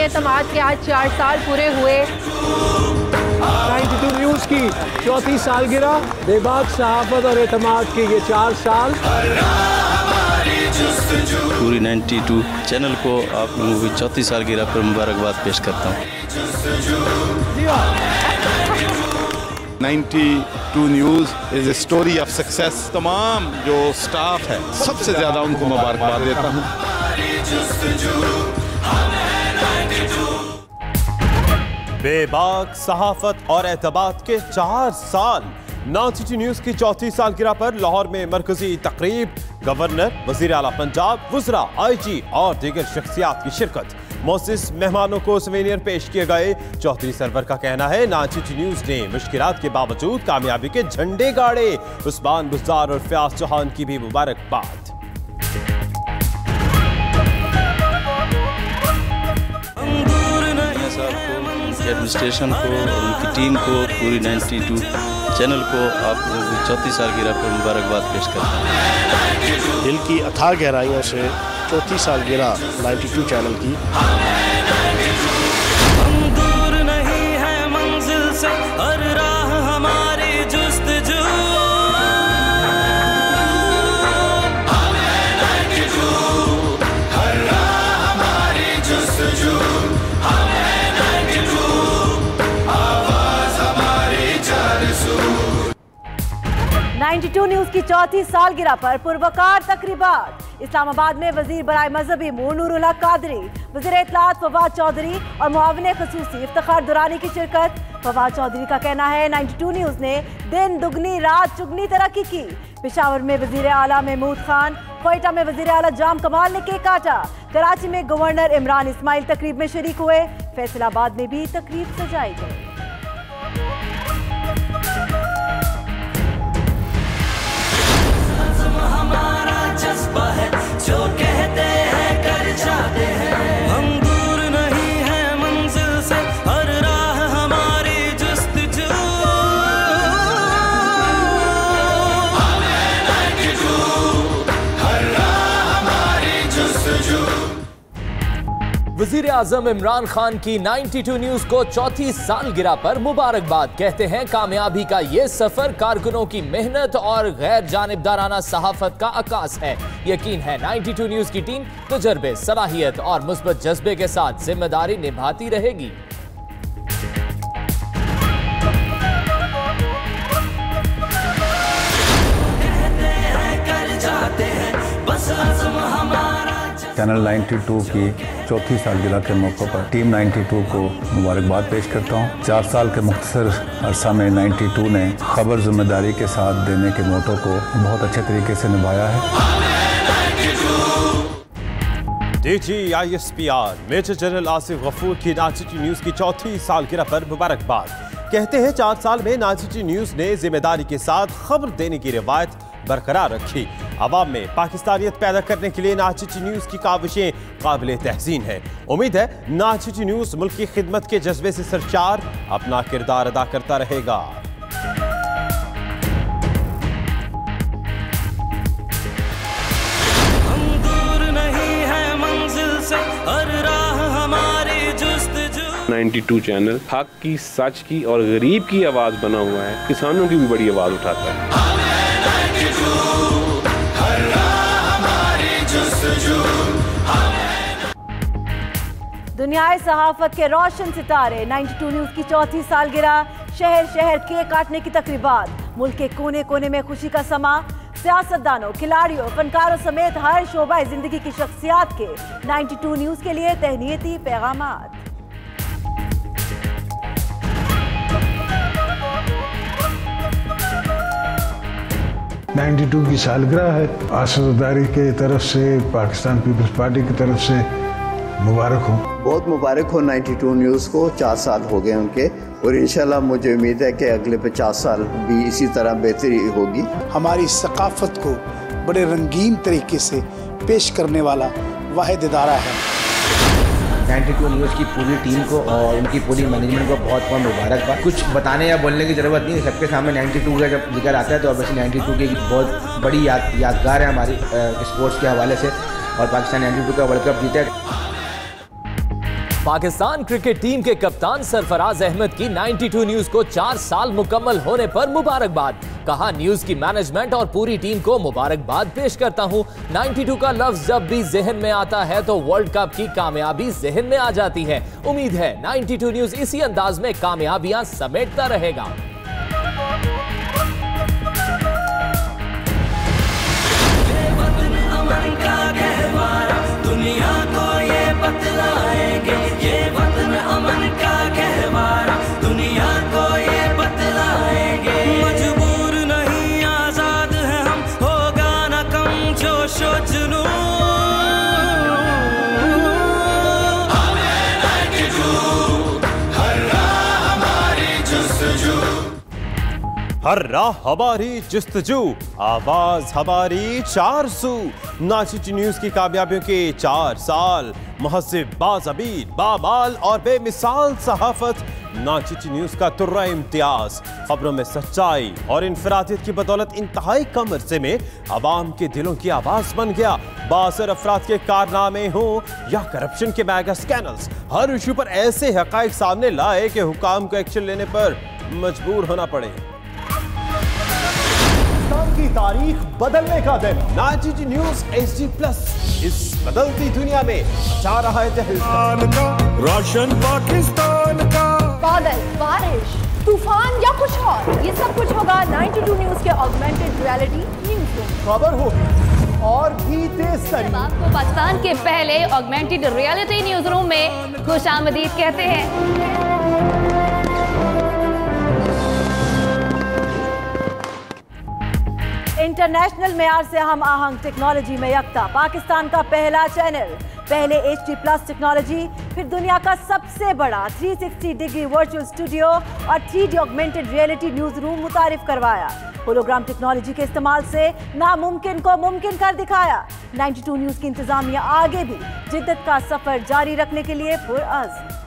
एतमाद के आज 4 साल पूरे हुए। 92 न्यूज़ की चौथी सालगिरह, बेबाक सहाफत और एतमाद के ये 4 साल। पूरी 92 चैनल को आप लोगों की चौथी सालगिरह पर मुबारकबाद पेश करता हूँ। 92 news is a story of success. तमाम जो स्टाफ है सबसे ज़्यादा उनको मुबारकबाद देता हूँ। बेबाक सहाफत और एतबात के 4 साल। 92 न्यूज़ की चौथी सालगिरह पर लाहौर में मरकजी तकरीब, गवर्नर, वज़ीर आला पंजाब, वुज़रा, IG और दीगर शख्सियात की शिरकत। मोसिस मेहमानों को सवेनियर पेश किए गए। चौधरी सरवर का कहना है 92 न्यूज़ ने मुश्किलात के बावजूद कामयाबी के झंडे गाड़े। उस्मान बुज़दार और फयाज चौहान की भी मुबारकबाद। एडमिनिस्ट्रेशन को और उनकी टीम को, पूरी 92 चैनल को आप लोगों की चौथी सालगिरह पर मुबारकबाद पेश करता हूँ। दिल की अथाह गहराइयों से चौथी सालगिरह 92 चैनल की। हम दूर नहीं है मंजिल से, हर राह हमारी जुस्तजू। हर राह हमारी जुस्तजू। 92 न्यूज़ की चौथी सालगिरह पर पुरवकार तकरीबात। इस्लामाबाद में वजीर बराए मजहबी अमूर नूरुल हक कादरी, वजीर इत्तलात फवाद चौधरी और मुआविन खसूसी इफ्तिखार दुरानी की शिरकत। फवाद चौधरी का कहना है 92 न्यूज़ ने दिन दुगनी रात चुगनी तरक्की की। पेशावर में वजीर आला महमूद खान, क्वेटा में वजीर आला जाम कमाल ने केक काटा। कराची में गवर्नर इमरान इस्माइल तकरीब में शरीक हुए। फैसलाबाद में भी तकरीब सजाई गई। हमारा जज्बा है, जो कहते हैं कर जाते हैं। हम दूर नहीं है मंजिल से, हर राह हमारी जुस्तजू। हर राह हमारी जुस्तजू। वज़ीर आज़म इमरान खान की 92 न्यूज़ को चौथी सालगिरह पर मुबारकबाद। कहते हैं कामयाबी का ये सफर कारकुनों की मेहनत और गैर जानिबदाराना सहाफत का अक्कास है। यकीन है 92 न्यूज़ की टीम तजर्बे, सलाहियत और मुस्बत जज्बे के साथ जिम्मेदारी निभाती रहेगी। चैनल 92 की चौथी सालगिरह के मौके पर टीम 92 को मुबारकबाद पेश करता हूँ। 4 साल के मुख्तसर अरसा में 92 ने खबर जिम्मेदारी के साथ देने के मोटो को बहुत अच्छे तरीके से निभाया है। DG ISPR major general Asif Ghafoor की 92 न्यूज़ की चौथी सालगिरह पर मुबारकबाद। कहते हैं 4 साल में 92 न्यूज़ ने जिम्मेदारी के साथ खबर देने की रिवायत बरकरार रखी। अवाम में पाकिस्तानियत पैदा करने के लिए 92 न्यूज़ की काविशें काबिल तहसीन है। उम्मीद है 92 न्यूज़ मुल्क की खिदमत के जज्बे से सरशार अपना किरदार अदा करता रहेगा। हम दूर नहीं है मंजिल से, हर राह हमारी जुस्तजू। 92 चैनल हक की, सच की और गरीब की आवाज़ बना हुआ है। किसानों की भी बड़ी आवाज़ उठाता है। दुनियाए सहाफत के रोशन सितारे 92 न्यूज़ की चौथी सालगिरह। शहर शहर केक काटने की तकरीबात। मुल्क के कोने कोने में खुशी का समा। सियासतदानों, खिलाड़ियों, फनकारों समेत हर शोबा जिंदगी की शख्सियात के 92 न्यूज़ के लिए तहनीती पैगामात। 92 की सालगिरह है। आसदारी के तरफ से, पाकिस्तान पीपल्स पार्टी की तरफ से मुबारक हो। बहुत मुबारक हो 92 न्यूज़ को। 4 साल हो गए उनके और इंशाल्लाह मुझे उम्मीद है कि अगले 50 साल भी इसी तरह बेहतरी होगी। हमारी सकाफ़त को बड़े रंगीन तरीके से पेश करने वाला वाहिद इदारा है। 92 न्यूज़ की पूरी टीम को और उनकी पूरी मैनेजमेंट को बहुत बहुत मुबारकबाद। कुछ बताने या बोलने की ज़रूरत नहीं है, सबके सामने 92 का जब जिक्र आता है तो ऑब्वियसली 92 की बहुत बड़ी यादगार है हमारी स्पोर्ट्स के हवाले से। और पाकिस्तान 92 का वर्ल्ड कप जीता है। पाकिस्तान क्रिकेट टीम के कप्तान सरफराज अहमद की 92 न्यूज को 4 साल मुकम्मल होने पर मुबारकबाद। कहा, न्यूज की मैनेजमेंट और पूरी टीम को मुबारकबाद पेश करता हूं। 92 का लफ्ज जब भी जहन में आता है तो वर्ल्ड कप की कामयाबी जहन में आ जाती है। उम्मीद है 92 न्यूज इसी अंदाज में कामयाबियां समेटता रहेगा। दुनिया को ये बतलाएंगे, ये वतन अमन का कहवारा, दुनिया को ये बतलाएंगे। मजबूर नहीं आजाद है हम, होगा न कम जोशो जुनून। हमें 92 हर राह हमारी जुस्तजू, हर राह हमारी जुस्तजू, आवाज हमारी 400। 92 न्यूज की कामयाबियों के 4 साल। मुहस्सिब, बाज़मीर, बामाल और बेमिसाल सहाफत। 92 न्यूज का तुर्रा इम्तियाज, खबरों में सच्चाई और इनफरादियत की बदौलत इंतहाई कम अरसे में आवाम के दिलों की आवाज बन गया। बासर अफराद के कारनामे हों या करप्शन के मैगा स्कैनल्स, हर इशू पर ऐसे हकाइक सामने लाए कि हुकाम को एक्शन लेने पर मजबूर होना पड़े। की तारीख बदलने का दिन। 92 न्यूज HD+ इस बदलती दुनिया में जा रहा है तहलका। रोशन पाकिस्तान का बादल, बारिश, तूफान या कुछ और, ये सब कुछ होगा 92 न्यूज के ऑगमेंटेड रियलिटी न्यूज रूम। खबर होगी और भी तेज तरीन। आपको पाकिस्तान के पहले ऑगमेंटेड रियलिटी न्यूज रूम में खुशामदीद कहते हैं। इंटरनेशनल मेयार से हम आहंग टेक्नोलॉजी में यकता पाकिस्तान का पहला चैनल, पहले HD+ टेक्नोलॉजी, फिर दुनिया का सबसे बड़ा 360 डिग्री वर्चुअल स्टूडियो और 3D augmented reality news room मुतारिफ करवाया। होलोग्राम टेक्नोलॉजी के इस्तेमाल से नामुमकिन को मुमकिन कर दिखाया। 92 न्यूज की इंतजामिया आगे भी जिद्दत का सफर जारी रखने के लिए पुरअज़्म।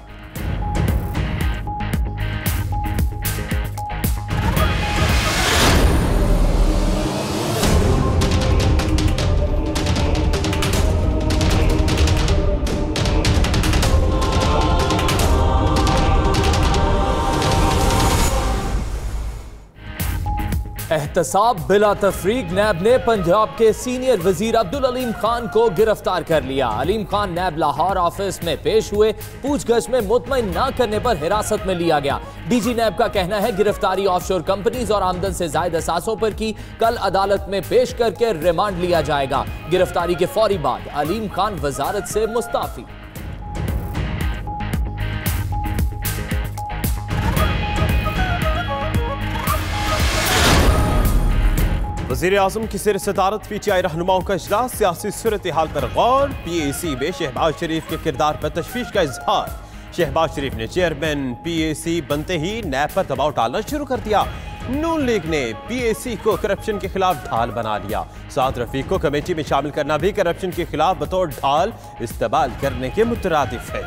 एहतसाब बिला तफरीक, नैब ने पंजाब के सीनियर वजीर अब्दुल अलीम खान को गिरफ्तार कर लिया। अलीम खान नैब लाहौर ऑफिस में पेश हुए, पूछगछ में मुतमईन न करने पर हिरासत में लिया गया। DG नैब का कहना है गिरफ्तारी ऑफशोर कंपनीज और आमदन से जायद असासों पर की, कल अदालत में पेश करके रिमांड लिया जाएगा। गिरफ्तारी के फौरी बाद अलीम खान वजारत से मुस्ताफी। वज़ीर आज़म की सिर सदारत PTI रहनुमाओं का इजलास, सियासी सूरत हाल पर गौर। PAC में शहबाज शरीफ के किरदार पर तशवीश का इजहार। शहबाज शरीफ ने चेयरमैन PAC बनते ही नैब पर दबाव डालना शुरू कर दिया। नून लीग ने PAC को करप्शन के खिलाफ ढाल बना लिया। साद रफीक को कमेटी में शामिल करना भी करप्शन के खिलाफ बतौर ढाल इस्तेमाल करने के मुतरादिफ है।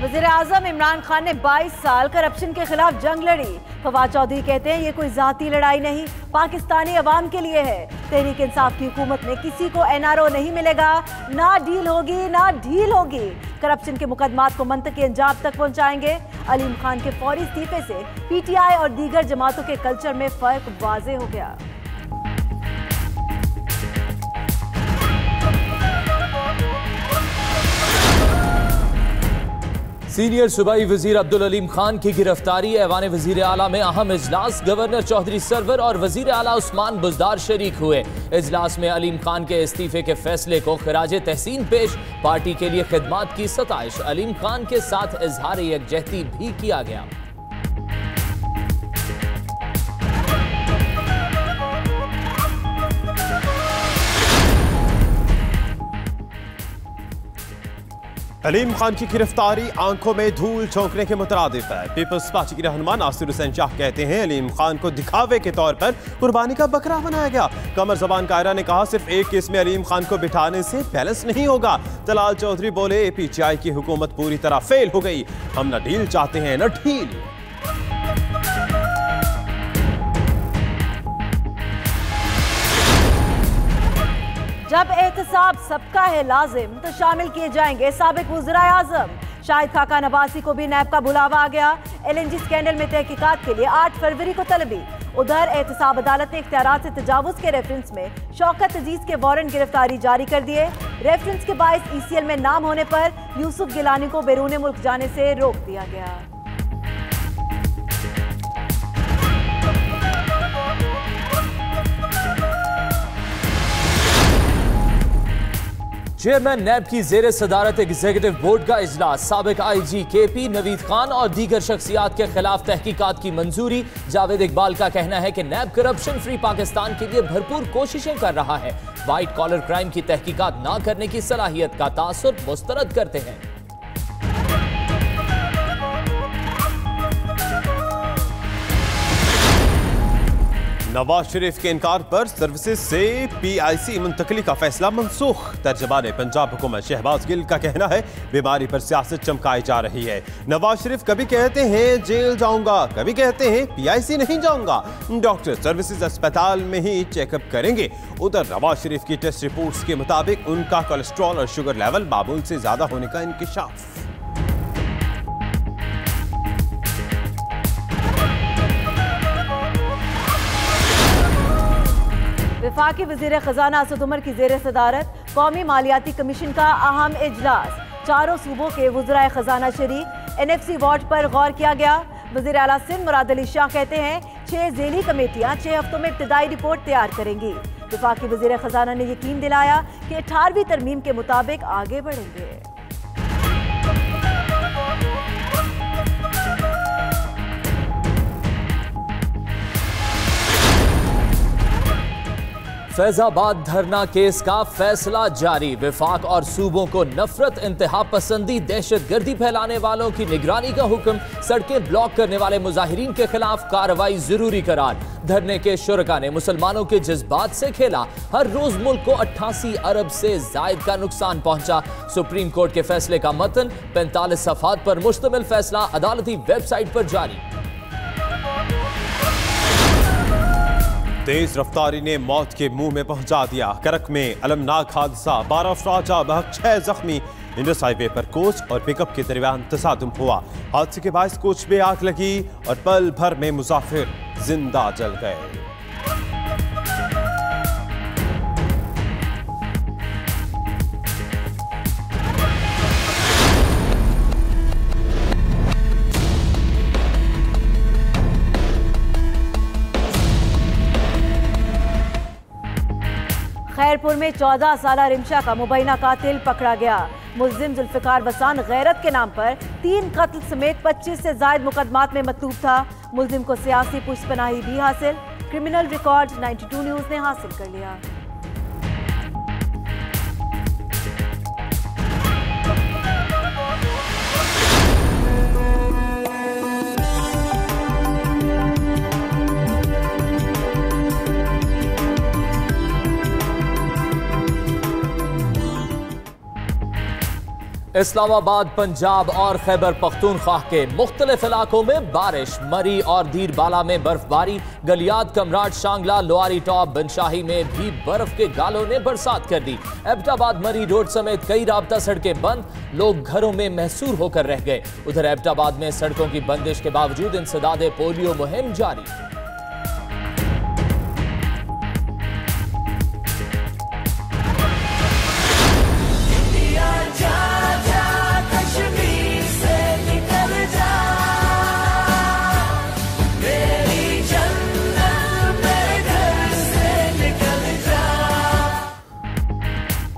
वज़ीर आज़म इमरान खान ने 22 साल करप्शन के खिलाफ जंग लड़ी। फवाद चौधरी कहते हैं ये कोई जाती लड़ाई नहीं, पाकिस्तानी अवाम के लिए है। तहरीक इंसाफ की हुकूमत में किसी को NRO नहीं मिलेगा, ना डील होगी ना ढील होगी। करप्शन के मुकदमात को मंतकी अंजाम तक पहुंचाएंगे। अलीम खान के फौरी इस्तीफे से PTI और दीगर जमातों के कल्चर में फर्क वाज़ेह हो गया। सीनियर सूबाई वजीर अब्दुल अलीम खान की गिरफ्तारी, ऐवान वजीर आला में अहम इजलास। गवर्नर चौधरी सरवर और वजीर आला उस्मान बुज़दार शरीक हुए। इजलास में अलीम खान के इस्तीफे के फैसले को खिराज तहसीन पेश, पार्टी के लिए खिदमात की सताइश। अलीम खान के साथ इजहार यकजहती भी किया गया। अलीम खान की गिरफ्तारी आंखों में धूल झोंकने के मुतरादिफ है। पीपल्स पार्टी के रहनुमा नासिर हुसैन शाह कहते हैं अलीम खान को दिखावे के तौर पर कुर्बानी का बकरा बनाया गया। कमर जबान कायरा ने कहा सिर्फ एक केस में अलीम खान को बिठाने से बैलेंस नहीं होगा। तलाल चौधरी बोले PTI की हुकूमत पूरी तरह फेल हो गई, हम न डील चाहते हैं न ढील। एहतसाब सबका है लाजिम तो शामिल किए जाएंगे साबिक वज़ीर आज़म। शाहिद खाकान अब्बासी को भी नैब का बुलावा आ गया। LNG स्कैंडल में तहकीकात के लिए 8 फरवरी को तलबी। उधर एहतसाब अदालत ने इख्तियारात से तजावुज के रेफरेंस में शौकत अजीज के वारंट गिरफ्तारी जारी कर दिए। रेफरेंस के बायस ECL में नाम होने पर यूसुफ गिलानी को बैरून मुल्क जाने से रोक दिया गया। चेयरमैन नैब की जेर सदारत एग्जीक्यूटिव बोर्ड का इजलास। साबिक IG KP नवीद खान और दीगर शख्सियात के खिलाफ तहकीकात की मंजूरी। जावेद इकबाल का कहना है कि नैब करप्शन फ्री पाकिस्तान के लिए भरपूर कोशिशें कर रहा है। व्हाइट कॉलर क्राइम की तहकीकात ना करने की सलाहियत का तासुर मुस्तरद करते हैं। नवाज शरीफ के इनकार पर सर्विसेज से PIC मुंतकली का फैसला मनसूख। तर्जमान पंजाब हुकूमत शहबाज गिल का कहना है बीमारी पर सियासत चमकाई जा रही है। नवाज शरीफ कभी कहते हैं जेल जाऊंगा, कभी कहते हैं PIC नहीं जाऊंगा। डॉक्टर सर्विसेज अस्पताल में ही चेकअप करेंगे। उधर नवाज शरीफ की टेस्ट रिपोर्ट्स के मुताबिक उनका कोलेस्ट्रॉल और शुगर लेवल मामूल से ज्यादा होने का इंकिशाफ। वफाकी वज़ीर ख़ज़ाना असद उमर की ज़ेर सदारत कौमी मालियाती कमीशन का अहम इजलास। चारों सूबों के वज़राए ख़ज़ाना शरीक। NFC वार्ड पर गौर किया गया। वज़ीर आला सिंध मुराद अली शाह कहते हैं 6 ज़ेली कमेटियां 6 हफ्तों में इब्तिदाई रिपोर्ट तैयार करेंगी। वफाकी वज़ीर ख़ज़ाना ने यकीन दिलाया कि 18वीं तरमीम के मुताबिक आगे बढ़ेंगे। फैजाबाद धरना केस का फैसला जारी। वफाक और सूबों को नफरत, इंतहा पसंदी, दहशत गर्दी फैलाने वालों की निगरानी का हुक्म। सड़कें ब्लॉक करने वाले मुजाहिरीन के खिलाफ कार्रवाई जरूरी करार। धरने के शुरका ने मुसलमानों के जज्बात से खेला। हर रोज मुल्क को 88 अरब से जायद का नुकसान पहुंचा। सुप्रीम कोर्ट के फैसले का मतन 45 सफ़हात पर मुश्तमिल फैसला अदालती वेबसाइट पर जारी। तेज रफ्तारी ने मौत के मुंह में पहुंचा दिया। करक में अलमनाक हादसा, 12 अफराद जाँ बहक, 6 जख्मी। इंडस हाईवे पर कोच और पिकअप के दरमियान तसादुम हुआ। हादसे के बायस कोच में आग लगी और पल भर में मुसाफिर जिंदा जल गए। खैरपुर में 14 साला रिमशा का मुबैना कातिल पकड़ा गया। मुल्जिम जुल्फिकार वसान गैरत के नाम पर 3 कत्ल समेत 25 से जायद मुकदमात में मतलूब था। मुल्जिम को सियासी पुष्पनाही भी हासिल। क्रिमिनल रिकॉर्ड 92 न्यूज ने हासिल कर लिया। इस्लामाबाद, पंजाब और खैबर पख्तूनख्वा के मुख्तलिफ इलाकों में बारिश। मरी और धीरबाला में बर्फबारी। गलियात, कमराट, शांगला, लोआरी टॉप, बनशाही में भी बर्फ के गालों ने बरसात कर दी। एबटाबाद मरी रोड समेत कई राबता सड़कें बंद। लोग घरों में महसूर होकर रह गए। उधर एबटाबाद में सड़कों की बंदिश के बावजूद इंसदाद पोलियो मुहिम जारी।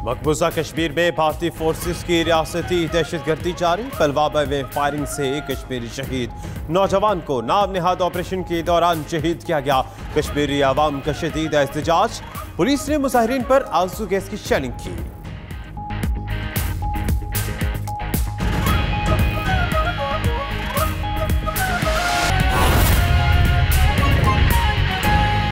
मकबूजा कश्मीर में भारतीय फोर्सेस की रियासती दहशतगर्दी जारी। पुलवामा में फायरिंग से एक कश्मीरी शहीद। नौजवान को नाम निहाद ऑपरेशन के दौरान शहीद किया गया। कश्मीरी आवाम का शदीद एहतजाज। पुलिस ने मुजाहिरीन पर आंसू गैस की शेलिंग की।